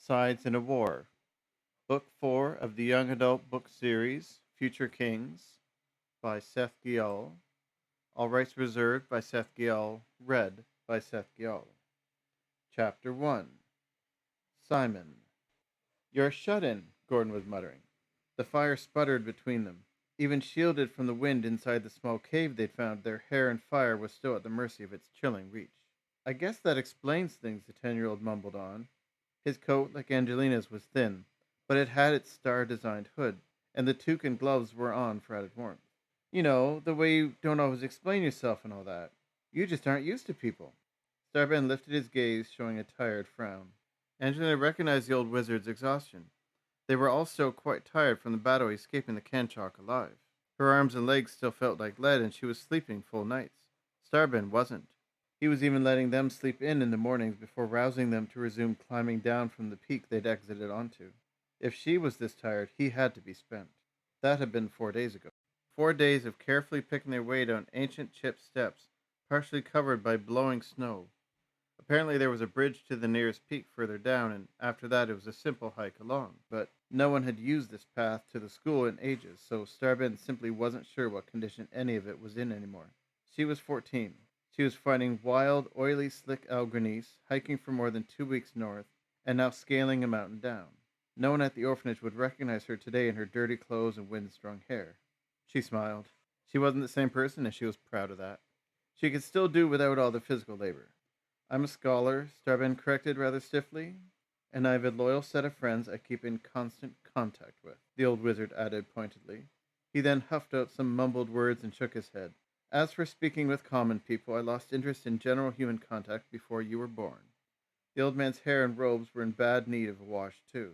Sides in a War, Book 4 of the young adult book series, Future Kings, by Seth Giall. All rights reserved by Seth Giall, read by Seth Giall. Chapter 1. Simon. You're shut in, Gordon was muttering. The fire sputtered between them. Even shielded from the wind inside the small cave they'd found, their hair and fire was still at the mercy of its chilling reach. I guess that explains things, the 10-year-old mumbled on. His coat, like Angelina's, was thin, but it had its star-designed hood, and the toque and gloves were on for added warmth. You know, the way you don't always explain yourself and all that. You just aren't used to people. Starben lifted his gaze, showing a tired frown. Angelina recognized the old wizard's exhaustion. They were all still quite tired from the battle escaping the Kanchok alive. Her arms and legs still felt like lead, and she was sleeping full nights. Starben wasn't. He was even letting them sleep in the mornings before rousing them to resume climbing down from the peak they'd exited onto. If she was this tired, he had to be spent. That had been 4 days ago. 4 days of carefully picking their way down ancient chipped steps, partially covered by blowing snow. Apparently there was a bridge to the nearest peak further down, and after that it was a simple hike along. But no one had used this path to the school in ages, so Starben simply wasn't sure what condition any of it was in anymore. She was 14. She was fighting wild, oily, slick Algrenese, hiking for more than 2 weeks north, and now scaling a mountain down. No one at the orphanage would recognize her today in her dirty clothes and wind-strung hair. She smiled. She wasn't the same person, and she was proud of that. She could still do without all the physical labor. I'm a scholar, Starben corrected rather stiffly, and I have a loyal set of friends I keep in constant contact with, the old wizard added pointedly. He then huffed out some mumbled words and shook his head. As for speaking with common people, I lost interest in general human contact before you were born. The old man's hair and robes were in bad need of a wash, too.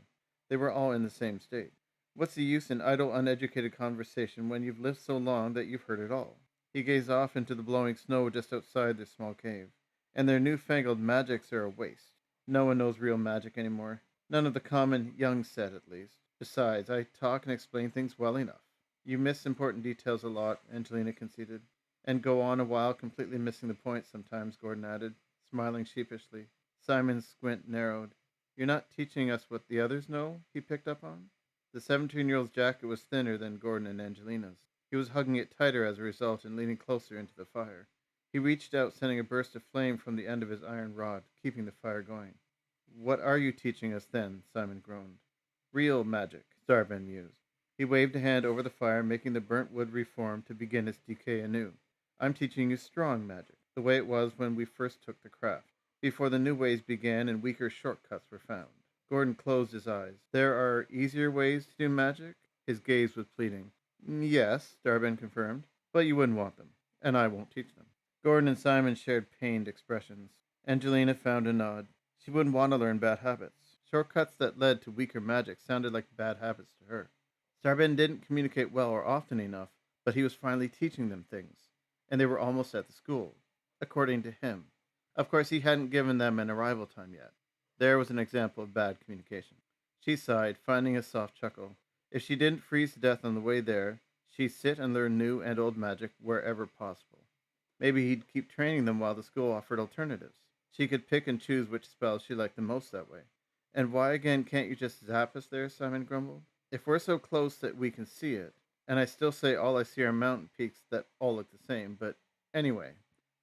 They were all in the same state. What's the use in idle, uneducated conversation when you've lived so long that you've heard it all? He gazed off into the blowing snow just outside their small cave. And their newfangled magics are a waste. No one knows real magic anymore. None of the common young set, at least. Besides, I talk and explain things well enough. You miss important details a lot, Angelina conceded. And go on a while completely missing the point sometimes, Gordon added, smiling sheepishly. Simon's squint narrowed. You're not teaching us what the others know, he picked up on. The 17-year-old's jacket was thinner than Gordon and Angelina's. He was hugging it tighter as a result and leaning closer into the fire. He reached out, sending a burst of flame from the end of his iron rod, keeping the fire going. What are you teaching us then? Simon groaned. Real magic, Starben mused. He waved a hand over the fire, making the burnt wood reform to begin its decay anew. I'm teaching you strong magic, the way it was when we first took the craft, before the new ways began and weaker shortcuts were found. Gordon closed his eyes. There are easier ways to do magic? His gaze was pleading. Yes, Starben confirmed, but you wouldn't want them, and I won't teach them. Gordon and Simon shared pained expressions. Angelina found a nod. She wouldn't want to learn bad habits. Shortcuts that led to weaker magic sounded like bad habits to her. Starben didn't communicate well or often enough, but he was finally teaching them things, and they were almost at the school, according to him. Of course, he hadn't given them an arrival time yet. There was an example of bad communication. She sighed, finding a soft chuckle. If she didn't freeze to death on the way there, she'd sit and learn new and old magic wherever possible. Maybe he'd keep training them while the school offered alternatives. She could pick and choose which spells she liked the most that way. And why again can't you just zap us there? Simon grumbled. If we're so close that we can see it, and I still say all I see are mountain peaks that all look the same, but anyway.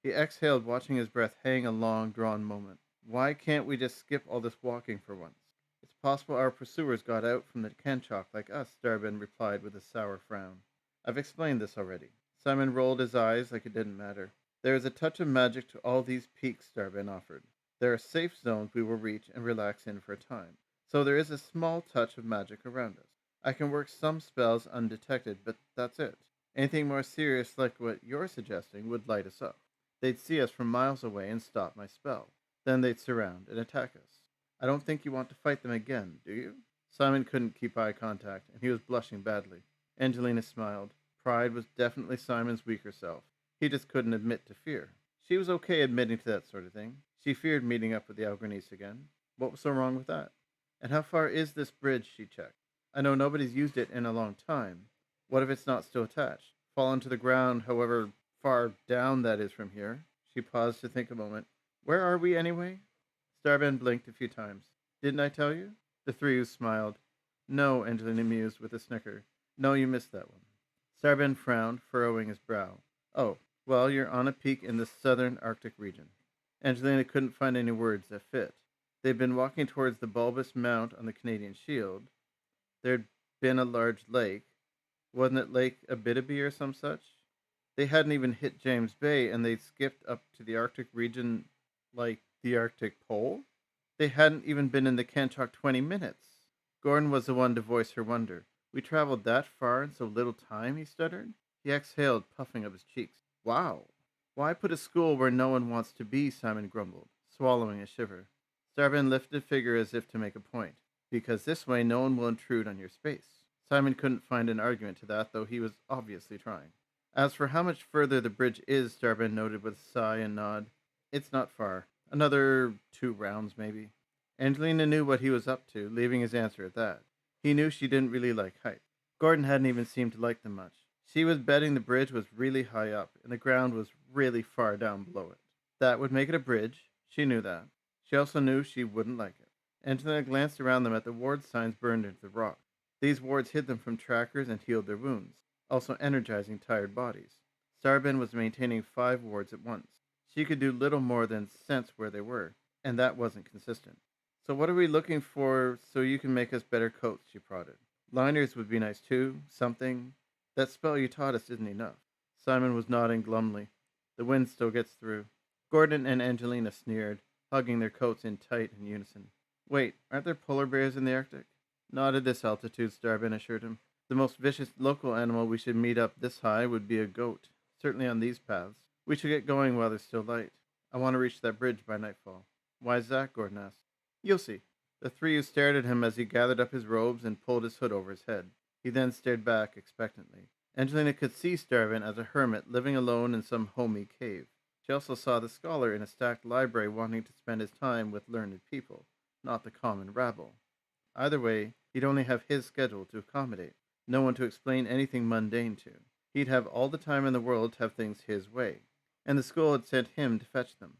He exhaled, watching his breath hang a long, drawn moment. Why can't we just skip all this walking for once? It's possible our pursuers got out from the Kanchok like us, Starben replied with a sour frown. I've explained this already. Simon rolled his eyes like it didn't matter. There is a touch of magic to all these peaks, Starben offered. There are safe zones we will reach and relax in for a time. So there is a small touch of magic around us. I can work some spells undetected, but that's it. Anything more serious like what you're suggesting would light us up. They'd see us from miles away and stop my spell. Then they'd surround and attack us. I don't think you want to fight them again, do you? Simon couldn't keep eye contact, and he was blushing badly. Angelina smiled. Pride was definitely Simon's weaker self. He just couldn't admit to fear. She was okay admitting to that sort of thing. She feared meeting up with the Algrenese again. What was so wrong with that? And how far is this bridge, she checked. I know nobody's used it in a long time. What if it's not still attached? Fallen to the ground, however far down that is from here. She paused to think a moment. Where are we anyway? Starben blinked a few times. Didn't I tell you? The three youths smiled. No, Angelina mused with a snicker. No, you missed that one. Starben frowned, furrowing his brow. Oh, well, you're on a peak in the southern Arctic region. Angelina couldn't find any words that fit. They'd been walking towards the bulbous mount on the Canadian Shield. There'd been a large lake. Wasn't it Lake Abitibi or some such? They hadn't even hit James Bay, and they'd skipped up to the Arctic region like the Arctic Pole? They hadn't even been in the Kanchok 20 minutes. Gordon was the one to voice her wonder. We traveled that far in so little time, he stuttered. He exhaled, puffing up his cheeks. Wow. Why put a school where no one wants to be, Simon grumbled, swallowing a shiver. Starvin lifted a finger as if to make a point. Because this way no one will intrude on your space. Simon couldn't find an argument to that, though he was obviously trying. As for how much further the bridge is, Starvin noted with a sigh and nod, it's not far. Another 2 rounds, maybe. Angelina knew what he was up to, leaving his answer at that. He knew she didn't really like heights. Gordon hadn't even seemed to like them much. She was betting the bridge was really high up, and the ground was really far down below it. That would make it a bridge. She knew that. She also knew she wouldn't like it. Angelina glanced around them at the ward signs burned into the rock. These wards hid them from trackers and healed their wounds, also energizing tired bodies. Starben was maintaining 5 wards at once. She could do little more than sense where they were, and that wasn't consistent. So what are we looking for so you can make us better coats, she prodded. Liners would be nice too, something. That spell you taught us isn't enough. Simon was nodding glumly. The wind still gets through. Gordon and Angelina sneered, hugging their coats in tight in unison. Wait, aren't there polar bears in the Arctic? Not at this altitude, Starben assured him. The most vicious local animal we should meet up this high would be a goat, certainly on these paths. We should get going while there's still light. I want to reach that bridge by nightfall. Why is that? Gordon asked. You'll see. The three stared at him as he gathered up his robes and pulled his hood over his head. He then stared back expectantly. Angelina could see Starvin as a hermit living alone in some homey cave. She also saw the scholar in a stacked library wanting to spend his time with learned people, not the common rabble. Either way, he'd only have his schedule to accommodate, no one to explain anything mundane to. He'd have all the time in the world to have things his way, and the school had sent him to fetch them.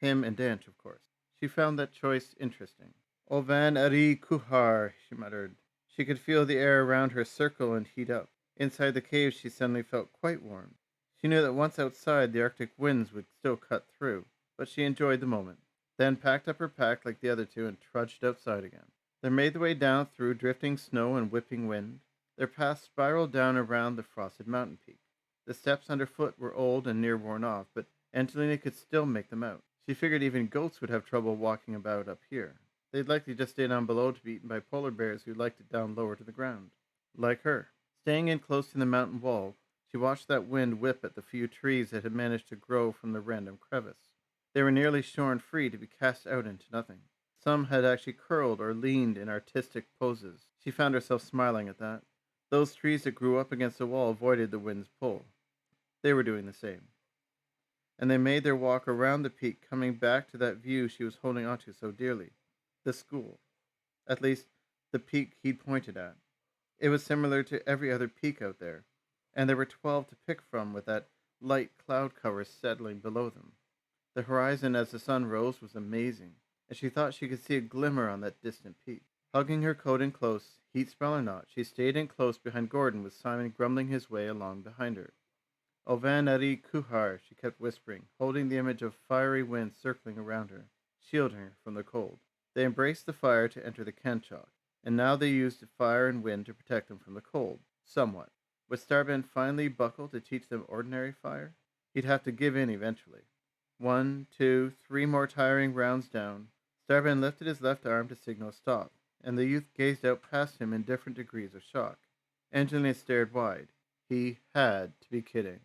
Him and Danch, of course. She found that choice interesting. Ovan Ari Kuhar, she muttered. She could feel the air around her circle and heat up. Inside the cave, she suddenly felt quite warm. She knew that once outside, the Arctic winds would still cut through, but she enjoyed the moment, then packed up her pack like the other two and trudged outside again. They made their way down through drifting snow and whipping wind. Their path spiraled down around the frosted mountain peak. The steps underfoot were old and near worn off, but Angelina could still make them out. She figured even goats would have trouble walking about up here. They'd likely just stay down below to be eaten by polar bears who liked it down lower to the ground. Like her. Staying in close to the mountain wall, she watched that wind whip at the few trees that had managed to grow from the random crevice. They were nearly shorn free to be cast out into nothing. Some had actually curled or leaned in artistic poses. She found herself smiling at that. Those trees that grew up against the wall avoided the wind's pull. They were doing the same. And they made their walk around the peak, coming back to that view she was holding onto so dearly. The school. At least, the peak he'd pointed at. It was similar to every other peak out there, and there were 12 to pick from with that light cloud cover settling below them. The horizon as the sun rose was amazing, and she thought she could see a glimmer on that distant peak. Hugging her coat in close, heat spell or not, she stayed in close behind Gordon with Simon grumbling his way along behind her. Ovan Ari Kuhar, she kept whispering, holding the image of fiery wind circling around her, shielding her from the cold. They embraced the fire to enter the Kanchok, and now they used the fire and wind to protect them from the cold, somewhat. Would Starben finally buckle to teach them ordinary fire? He'd have to give in eventually. 1, 2, 3 more tiring rounds down. Starben lifted his left arm to signal stop, and the youth gazed out past him in different degrees of shock. Angelina stared wide. He had to be kidding.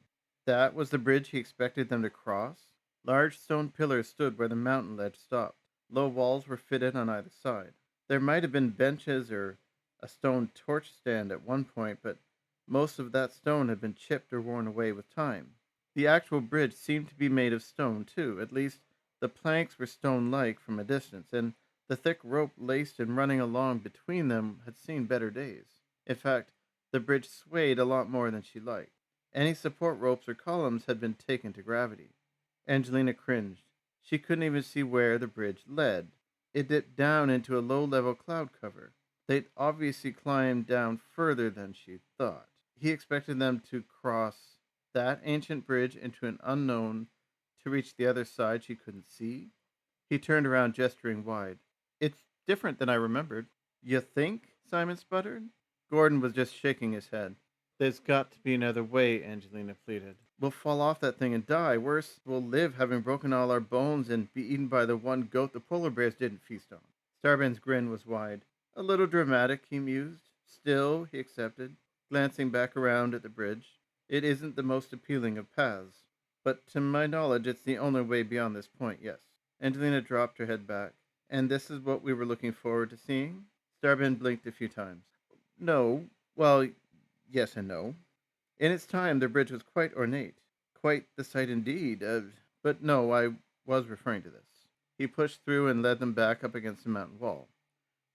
That was the bridge he expected them to cross? Large stone pillars stood where the mountain ledge stopped. Low walls were fitted on either side. There might have been benches or a stone torch stand at one point, but most of that stone had been chipped or worn away with time. The actual bridge seemed to be made of stone, too. At least, the planks were stone-like from a distance, and the thick rope laced and running along between them had seen better days. In fact, the bridge swayed a lot more than she liked. Any support ropes or columns had been taken to gravity. Angelina cringed. She couldn't even see where the bridge led. It dipped down into a low-level cloud cover. They'd obviously climbed down further than she thought. He expected them to cross that ancient bridge into an unknown to reach the other side she couldn't see. He turned around, gesturing wide. It's different than I remembered. You think? Simon sputtered. Gordon was just shaking his head. There's got to be another way, Angelina pleaded. We'll fall off that thing and die. Worse, we'll live having broken all our bones and be eaten by the one goat the polar bears didn't feast on. Starban's grin was wide. A little dramatic, he mused. Still, he accepted, glancing back around at the bridge. It isn't the most appealing of paths, but to my knowledge, it's the only way beyond this point, yes. Angelina dropped her head back. And this is what we were looking forward to seeing? Starban blinked a few times. No, well, yes and no. In its time, the bridge was quite ornate. Quite the sight indeed. But no, I was referring to this. He pushed through and led them back up against the mountain wall.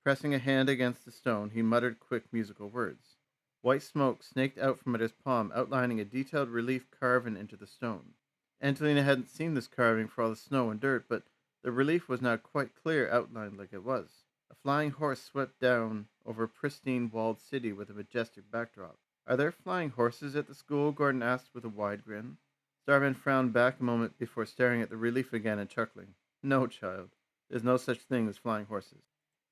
Pressing a hand against the stone, he muttered quick musical words. White smoke snaked out from his palm, outlining a detailed relief carven into the stone. Angelina hadn't seen this carving for all the snow and dirt, but the relief was now quite clear, outlined like it was. A flying horse swept down over a pristine walled city with a majestic backdrop. Are there flying horses at the school? Gordon asked with a wide grin. Starman frowned back a moment before staring at the relief again and chuckling. No, child. There's no such thing as flying horses.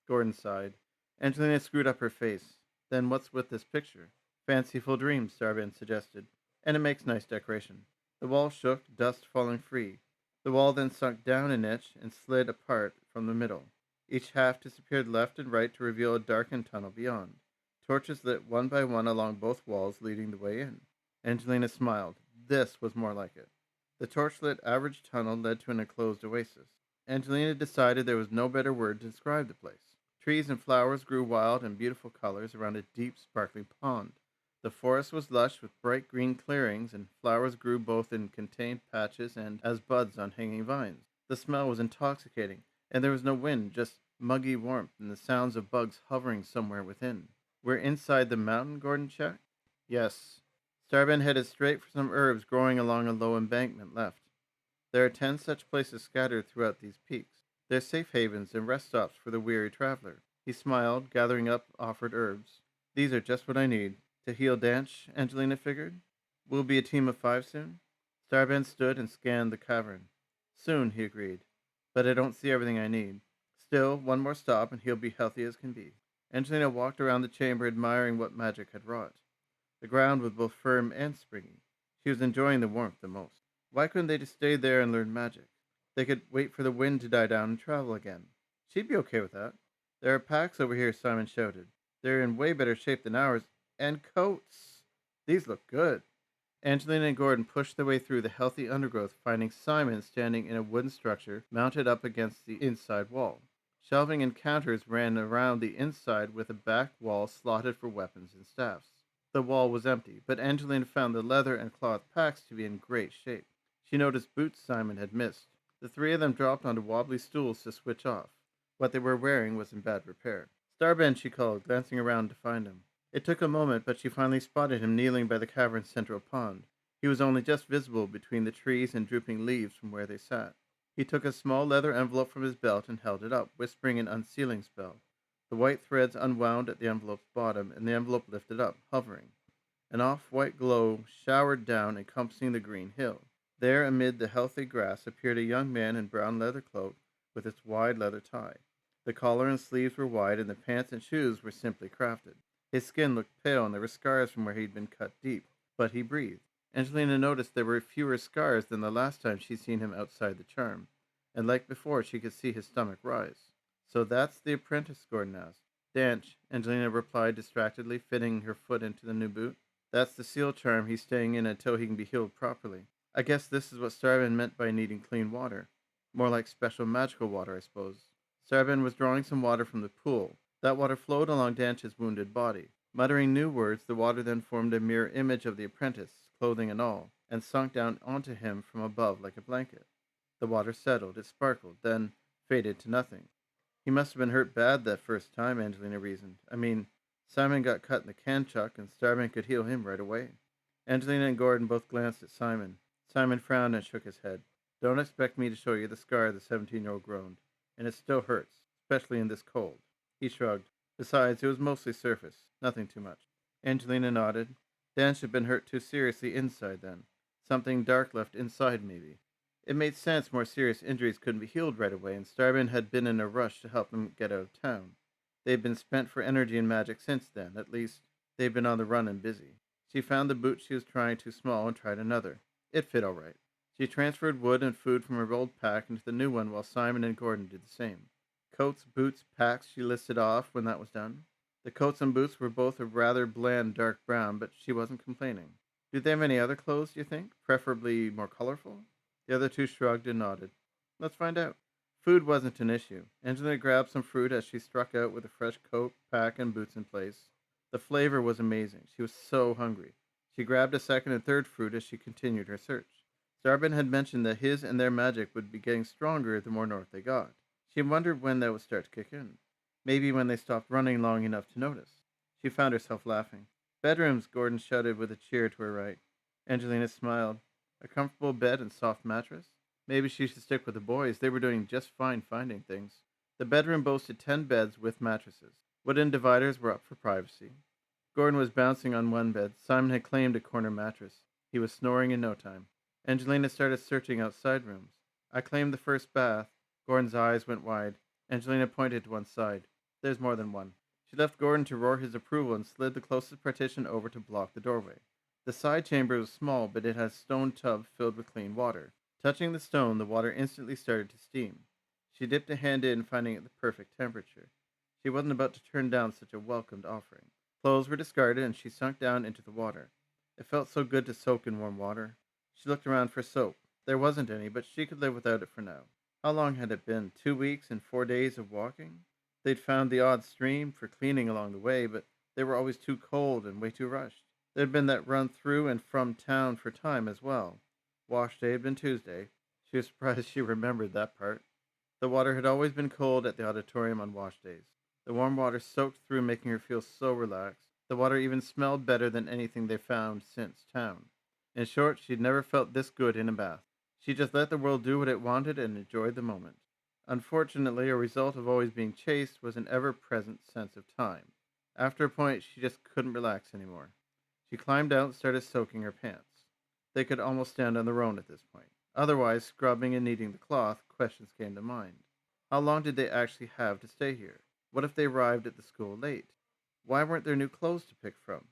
Gordon sighed. Angelina screwed up her face. Then what's with this picture? Fanciful dreams, Starban suggested. And it makes nice decoration. The wall shook, dust falling free. The wall then sunk down an inch and slid apart from the middle. Each half disappeared left and right to reveal a darkened tunnel beyond. Torches lit one by one along both walls, leading the way in. Angelina smiled. This was more like it. The torchlit average tunnel led to an enclosed oasis. Angelina decided there was no better word to describe the place. Trees and flowers grew wild and beautiful colors around a deep, sparkling pond. The forest was lush with bright green clearings, and flowers grew both in contained patches and as buds on hanging vines. The smell was intoxicating, and there was no wind, just muggy warmth and the sounds of bugs hovering somewhere within. We're inside the mountain, Gordon checked. Yes. Starban headed straight for some herbs growing along a low embankment left. There are 10 such places scattered throughout these peaks. They're safe havens and rest stops for the weary traveler. He smiled, gathering up offered herbs. These are just what I need. To heal Danch, Angelina figured. We'll be a team of 5 soon. Starban stood and scanned the cavern. Soon, he agreed. But I don't see everything I need. Still, one more stop and he'll be healthy as can be. Angelina walked around the chamber admiring what magic had wrought. The ground was both firm and springy. She was enjoying the warmth the most. Why couldn't they just stay there and learn magic? They could wait for the wind to die down and travel again. She'd be okay with that. There are packs over here, Simon shouted. They're in way better shape than ours. And coats. These look good. Angelina and Gordon pushed their way through the healthy undergrowth, finding Simon standing in a wooden structure mounted up against the inside wall. Shelving and counters ran around the inside with a back wall slotted for weapons and staffs. The wall was empty, but Angelina found the leather and cloth packs to be in great shape. She noticed boots Simon had missed. The 3 of them dropped onto wobbly stools to switch off. What they were wearing was in bad repair. Starben, she called, glancing around to find him. It took a moment, but she finally spotted him kneeling by the cavern's central pond. He was only just visible between the trees and drooping leaves from where they sat. He took a small leather envelope from his belt and held it up, whispering an unsealing spell. The white threads unwound at the envelope's bottom, and the envelope lifted up, hovering. An off-white glow showered down, encompassing the green hill. There, amid the healthy grass, appeared a young man in brown leather cloak with its wide leather tie. The collar and sleeves were wide, and the pants and shoes were simply crafted. His skin looked pale, and there were scars from where he'd been cut deep, but he breathed. Angelina noticed there were fewer scars than the last time she'd seen him outside the charm, and like before, she could see his stomach rise. So that's the apprentice, Gordon asked. Danch, Angelina replied distractedly, fitting her foot into the new boot. That's the seal charm he's staying in until he can be healed properly. I guess this is what Starban meant by needing clean water. More like special magical water, I suppose. Starban was drawing some water from the pool. That water flowed along Danch's wounded body. Muttering new words, the water then formed a mirror image of the apprentice, clothing and all, and sunk down onto him from above like a blanket. The water settled, it sparkled, then faded to nothing. He must have been hurt bad that first time, Angelina reasoned. I mean, Simon got cut in the canchuck, and Starman could heal him right away. Angelina and Gordon both glanced at Simon. Simon frowned and shook his head. Don't expect me to show you the scar, the 17-year-old groaned. And it still hurts. especially in this cold. He shrugged. Besides, it was mostly surface, nothing too much. Angelina nodded. Dan should have been hurt too seriously inside then. Something dark left inside, maybe. It made sense more serious injuries couldn't be healed right away, and Starman had been in a rush to help them get out of town. They had been spent for energy and magic since then, at least they'd been on the run and busy. She found the boot she was trying too small and tried another. It fit all right. She transferred wood and food from her old pack into the new one while Simon and Gordon did the same. Coats, boots, packs, she listed off when that was done. The coats and boots were both a rather bland dark brown, but she wasn't complaining. Do they have any other clothes, do you think? Preferably more colorful? The other two shrugged and nodded. Let's find out. Food wasn't an issue. Angela grabbed some fruit as she struck out with a fresh coat, pack, and boots in place. The flavor was amazing. She was so hungry. She grabbed a second and third fruit as she continued her search. Starban had mentioned that his and their magic would be getting stronger the more north they got. She wondered when that would start to kick in. Maybe when they stopped running long enough to notice. She found herself laughing. Bedrooms, Gordon shouted with a cheer to her right. Angelina smiled. A comfortable bed and soft mattress? Maybe she should stick with the boys. They were doing just fine finding things. The bedroom boasted 10 beds with mattresses. Wooden dividers were up for privacy. Gordon was bouncing on one bed. Simon had claimed a corner mattress. He was snoring in no time. Angelina started searching outside rooms. I claimed the first bath. Gordon's eyes went wide. Angelina pointed to one side. There's more than one. She left Gordon to roar his approval and slid the closest partition over to block the doorway. The side chamber was small, but it had a stone tub filled with clean water. Touching the stone, the water instantly started to steam. She dipped a hand in, finding it the perfect temperature. She wasn't about to turn down such a welcomed offering. Clothes were discarded, and she sunk down into the water. It felt so good to soak in warm water. She looked around for soap. There wasn't any, but she could live without it for now. How long had it been? 2 weeks and 4 days of walking? They'd found the odd stream for cleaning along the way, but they were always too cold and way too rushed. There'd been that run through and from town for time as well. Wash day had been Tuesday. She was surprised she remembered that part. The water had always been cold at the auditorium on wash days. The warm water soaked through, making her feel so relaxed. The water even smelled better than anything they found since town. In short, she'd never felt this good in a bath. She just let the world do what it wanted and enjoyed the moment. Unfortunately, a result of always being chased was an ever-present sense of time. After a point, she just couldn't relax anymore. She climbed out and started soaking her pants. They could almost stand on their own at this point. Otherwise, scrubbing and kneading the cloth, questions came to mind. How long did they actually have to stay here? What if they arrived at the school late? Why weren't there new clothes to pick from?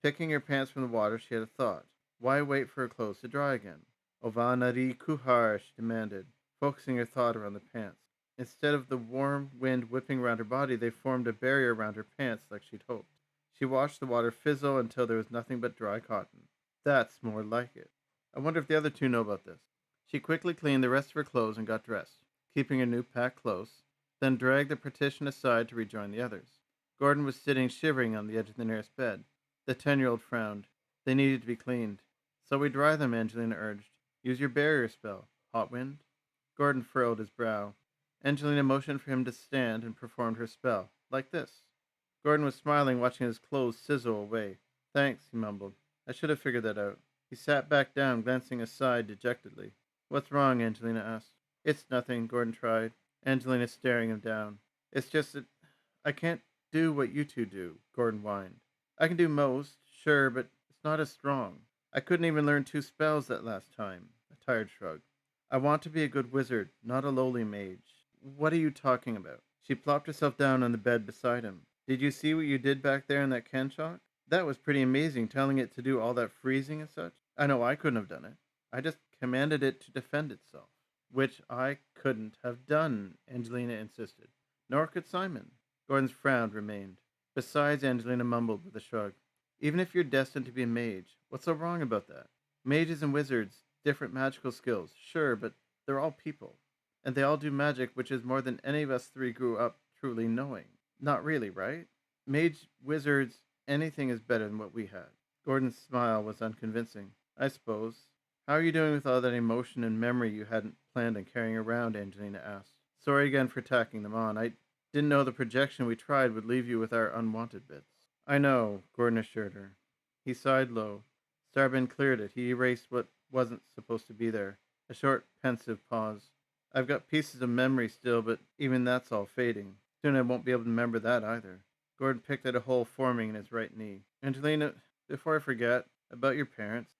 Picking her pants from the water, she had a thought. Why wait for her clothes to dry again? Ovanari Kuhar, she demanded, focusing her thought around the pants. Instead of the warm wind whipping around her body, they formed a barrier around her pants like she'd hoped. She watched the water fizzle until there was nothing but dry cotton. That's more like it. I wonder if the other two know about this. She quickly cleaned the rest of her clothes and got dressed, keeping her new pack close, then dragged the partition aside to rejoin the others. Gordon was sitting shivering on the edge of the nearest bed. The 10-year-old frowned. They needed to be cleaned. So we dry them, Angelina urged. Use your barrier spell. Hot wind? Gordon furrowed his brow. Angelina motioned for him to stand and performed her spell. Like this. Gordon was smiling, watching his clothes sizzle away. Thanks, he mumbled. I should have figured that out. He sat back down, glancing aside dejectedly. What's wrong? Angelina asked. It's nothing, Gordon tried. Angelina staring him down. It's just that I can't do what you two do, Gordon whined. I can do most, sure, but it's not as strong. I couldn't even learn 2 spells that last time. A tired shrug. I want to be a good wizard, not a lowly mage. What are you talking about? She plopped herself down on the bed beside him. Did you see what you did back there in that Kenshock? That was pretty amazing, telling it to do all that freezing and such. I know I couldn't have done it. I just commanded it to defend itself. Which I couldn't have done, Angelina insisted. Nor could Simon. Gordon's frown remained. Besides, Angelina mumbled with a shrug. Even if you're destined to be a mage, what's so wrong about that? Mages and wizards, different magical skills, sure, but they're all people. And they all do magic, which is more than any of us 3 grew up truly knowing. Not really, right? Mage, wizards, anything is better than what we had. Gordon's smile was unconvincing. I suppose. How are you doing with all that emotion and memory you hadn't planned on carrying around? Angelina asked. Sorry again for tacking them on. I didn't know the projection we tried would leave you with our unwanted bits. I know, Gordon assured her. He sighed low. Starban cleared it. He erased what wasn't supposed to be there. A short, pensive pause. I've got pieces of memory still, but even that's all fading. Soon I won't be able to remember that either. Gordon picked at a hole forming in his right knee. Angelina, before I forget, about your parents.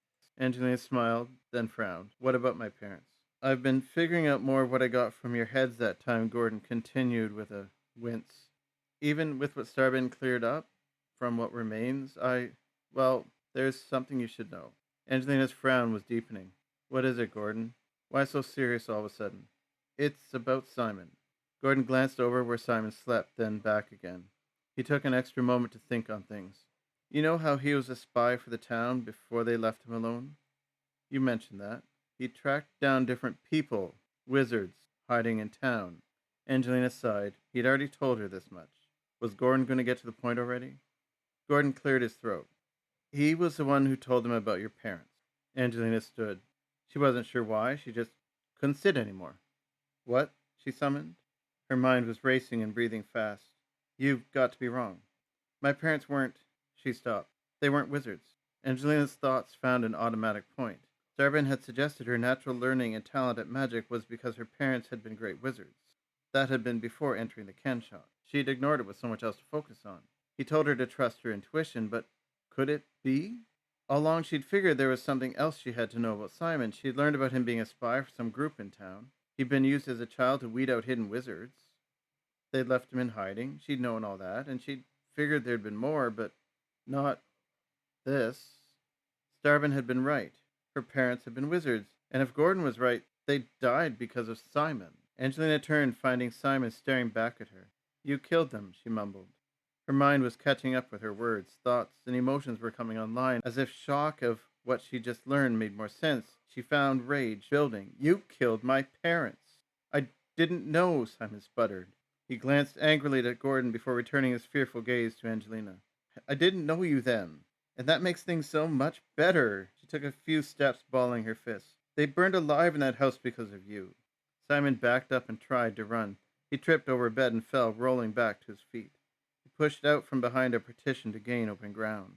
Angelina smiled, then frowned. What about my parents? I've been figuring out more of what I got from your heads that time, Gordon continued with a wince. Even with what Starbin cleared up from what remains, well, there's something you should know. Angelina's frown was deepening. What is it, Gordon? Why so serious all of a sudden? It's about Simon. Gordon glanced over where Simon slept, then back again. He took an extra moment to think on things. You know how he was a spy for the town before they left him alone? You mentioned that. He tracked down different people, wizards, hiding in town. Angelina sighed. He'd already told her this much. Was Gordon going to get to the point already? Gordon cleared his throat. He was the one who told them about your parents. Angelina stood. She wasn't sure why. She just couldn't sit anymore. What? She summoned. Her mind was racing and breathing fast. You've got to be wrong. My parents weren't. She stopped. They weren't wizards. Angelina's thoughts found an automatic point. Starbin had suggested her natural learning and talent at magic was because her parents had been great wizards. That had been before entering the Kenshot. She had ignored it with so much else to focus on. He told her to trust her intuition, but could it be? All along she'd figured there was something else she had to know about Simon. She'd learned about him being a spy for some group in town. He'd been used as a child to weed out hidden wizards. They'd left him in hiding. She'd known all that, and she'd figured there'd been more, but not this. Starbin had been right. Her parents had been wizards, and if Gordon was right, they died because of Simon. Angelina turned, finding Simon staring back at her. You killed them, she mumbled. Her mind was catching up with her words. Thoughts and emotions were coming online, as if shock of what she just learned made more sense. She found rage building. You killed my parents. I didn't know, Simon sputtered. He glanced angrily at Gordon before returning his fearful gaze to Angelina. I didn't know you then, and that makes things so much better. She took a few steps, balling her fists. They burned alive in that house because of you. Simon backed up and tried to run. He tripped over a bed and fell, rolling back to his feet. He pushed out from behind a partition to gain open ground.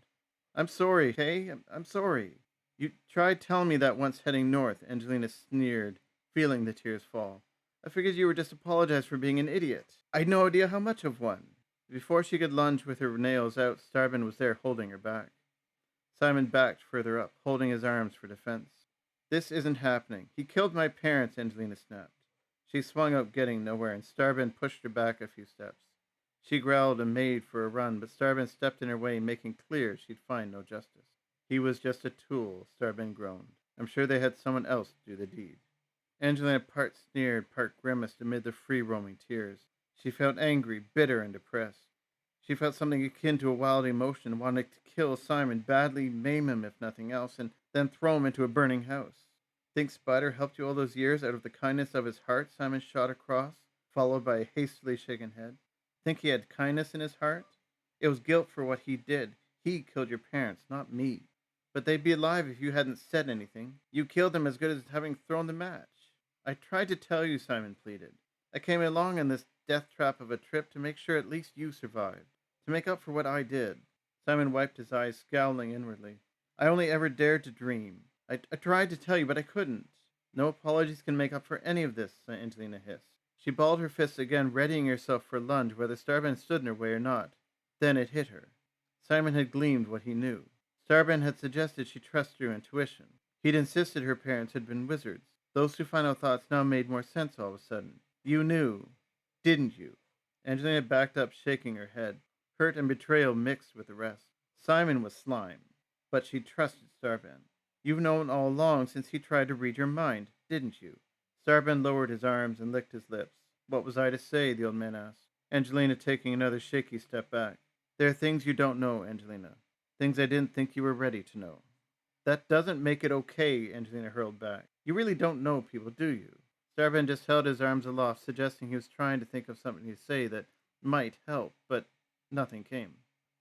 I'm sorry, Kay. I'm sorry. You tried telling me that once heading north, Angelina sneered, feeling the tears fall. I figured you were just apologize for being an idiot. I'd no idea how much of one. Before she could lunge with her nails out, Starbin was there holding her back. Simon backed further up, holding his arms for defense. This isn't happening. He killed my parents, Angelina snapped. She swung out, getting nowhere, and Starbin pushed her back a few steps. She growled and made for a run, but Starbin stepped in her way, making clear she'd find no justice. He was just a tool, Starbin groaned. I'm sure they had someone else do the deed. Angelina part sneered, part grimaced amid the free-roaming tears. She felt angry, bitter, and depressed. She felt something akin to a wild emotion, wanting to kill Simon, badly maim him if nothing else, and then throw him into a burning house. Think Spider helped you all those years out of the kindness of his heart? Simon shot across, followed by a hastily shaken head. Think he had kindness in his heart? It was guilt for what he did. He killed your parents, not me. But they'd be alive if you hadn't said anything. You killed them as good as having thrown the match. I tried to tell you, Simon pleaded. I came along on this death trap of a trip to make sure at least you survived. To make up for what I did. Simon wiped his eyes, scowling inwardly. I only ever dared to dream. I tried to tell you, but I couldn't. No apologies can make up for any of this, Angelina hissed. She balled her fists again, readying herself for a lunge, whether Starbin stood in her way or not. Then it hit her. Simon had gleamed what he knew. Starbin had suggested she trust her intuition. He'd insisted her parents had been wizards. Those two final thoughts now made more sense all of a sudden. You knew, didn't you? Angelina backed up, shaking her head. Hurt and betrayal mixed with the rest. Simon was slime, but she trusted Starbin. You've known all along since he tried to read your mind, didn't you? Starbin lowered his arms and licked his lips. What was I to say? The old man asked. Angelina taking another shaky step back. There are things you don't know, Angelina. Things I didn't think you were ready to know. That doesn't make it okay, Angelina hurled back. You really don't know people, do you? Starbin just held his arms aloft, suggesting he was trying to think of something to say that might help, but nothing came.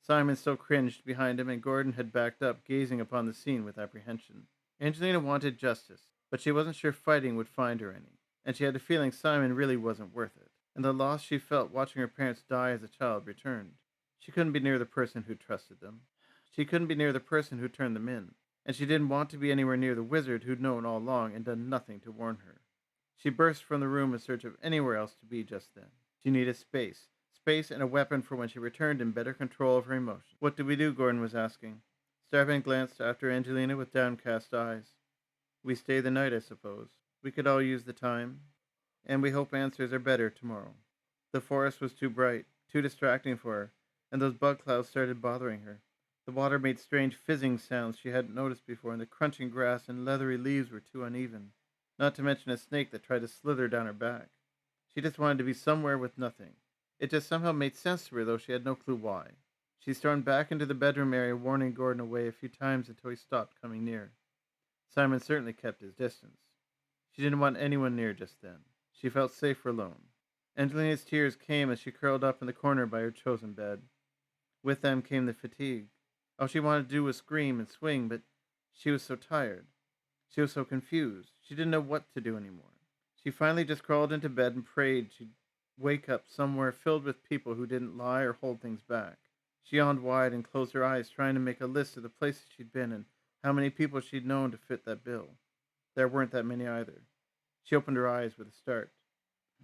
Simon still cringed behind him, and Gordon had backed up, gazing upon the scene with apprehension. Angelina wanted justice, but she wasn't sure fighting would find her any, and she had a feeling Simon really wasn't worth it, and the loss she felt watching her parents die as a child returned. She couldn't be near the person who trusted them. She couldn't be near the person who turned them in, and she didn't want to be anywhere near the wizard who'd known all along and done nothing to warn her. She burst from the room in search of anywhere else to be just then. She needed space. Space and a weapon for when she returned in better control of her emotions. What do we do? Gordon was asking. Starban glanced after Angelina with downcast eyes. We stay the night, I suppose. We could all use the time. And we hope answers are better tomorrow. The forest was too bright, too distracting for her, and those bug clouds started bothering her. The water made strange fizzing sounds she hadn't noticed before, and the crunching grass and leathery leaves were too uneven. Not to mention a snake that tried to slither down her back. She just wanted to be somewhere with nothing. It just somehow made sense to her, though she had no clue why. She stormed back into the bedroom area, warning Gordon away a few times until he stopped coming near. Simon certainly kept his distance. She didn't want anyone near just then. She felt safer alone. Angelina's tears came as she curled up in the corner by her chosen bed. With them came the fatigue. All she wanted to do was scream and swing, but she was so tired. She was so confused. She didn't know what to do anymore. She finally just crawled into bed and prayed she'd wake up somewhere filled with people who didn't lie or hold things back. She yawned wide and closed her eyes, trying to make a list of the places she'd been and how many people she'd known to fit that bill. There weren't that many either. She opened her eyes with a start.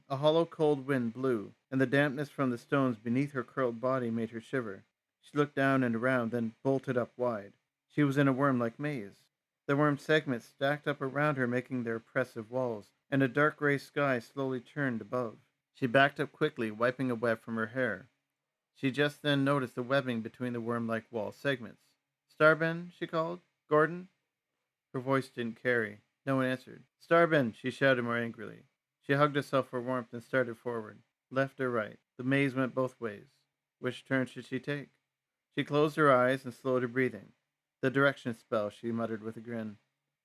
A hollow cold wind blew, and the dampness from the stones beneath her curled body made her shiver. She looked down and around, then bolted up wide. She was in a worm-like maze. The worm segments stacked up around her, making their oppressive walls, and a dark gray sky slowly turned above. She backed up quickly, wiping a web from her hair. She just then noticed the webbing between the worm-like wall segments. "Starben," she called. "Gordon?" Her voice didn't carry. No one answered. "Starben," she shouted more angrily. She hugged herself for warmth and started forward. Left or right. The maze went both ways. Which turn should she take? She closed her eyes and slowed her breathing. "The direction spell," she muttered with a grin.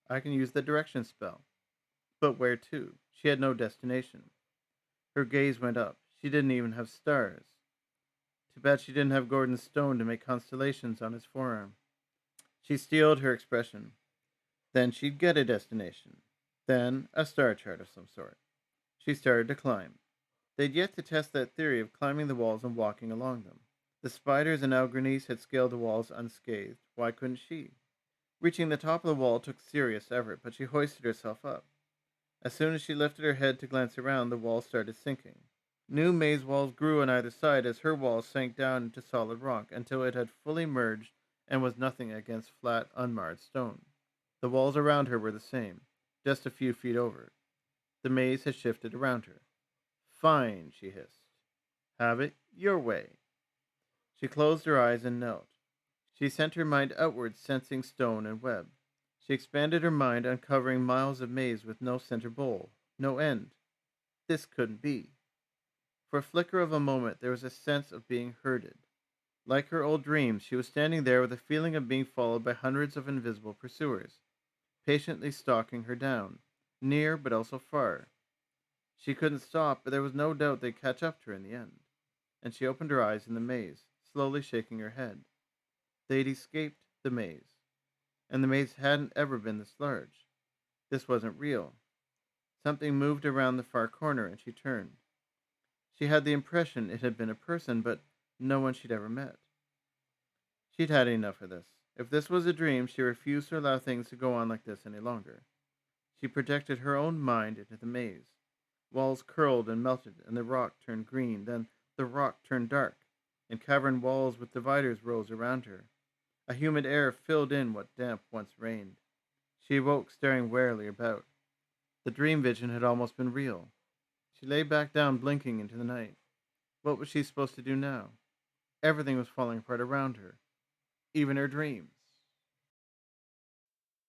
"I can use the direction spell." But where to? She had no destination. Her gaze went up. She didn't even have stars. Too bad she didn't have Gordon's stone to make constellations on his forearm. She steeled her expression. Then she'd get a destination. Then a star chart of some sort. She started to climb. They'd yet to test that theory of climbing the walls and walking along them. The spiders and Algrenese had scaled the walls unscathed. Why couldn't she? Reaching the top of the wall took serious effort, but she hoisted herself up. As soon as she lifted her head to glance around, the wall started sinking. New maze walls grew on either side as her walls sank down into solid rock until it had fully merged and was nothing against flat, unmarred stone. The walls around her were the same, just a few feet over. The maze had shifted around her. "Fine," she hissed. "Have it your way." She closed her eyes and knelt. She sent her mind outwards, sensing stone and web. She expanded her mind, uncovering miles of maze with no center bowl, no end. This couldn't be. For a flicker of a moment, there was a sense of being herded. Like her old dreams, she was standing there with a feeling of being followed by hundreds of invisible pursuers, patiently stalking her down, near but also far. She couldn't stop, but there was no doubt they'd catch up to her in the end. And she opened her eyes in the maze, slowly shaking her head. They'd escaped the maze, and the maze hadn't ever been this large. This wasn't real. Something moved around the far corner, and she turned. She had the impression it had been a person, but no one she'd ever met. She'd had enough of this. If this was a dream, she refused to allow things to go on like this any longer. She projected her own mind into the maze. Walls curled and melted, and the rock turned green. Then the rock turned dark, and cavern walls with dividers rose around her. A humid air filled in what damp once reigned. She awoke, staring warily about. The dream vision had almost been real. She lay back down, blinking into the night. What was she supposed to do now? Everything was falling apart around her, even her dreams.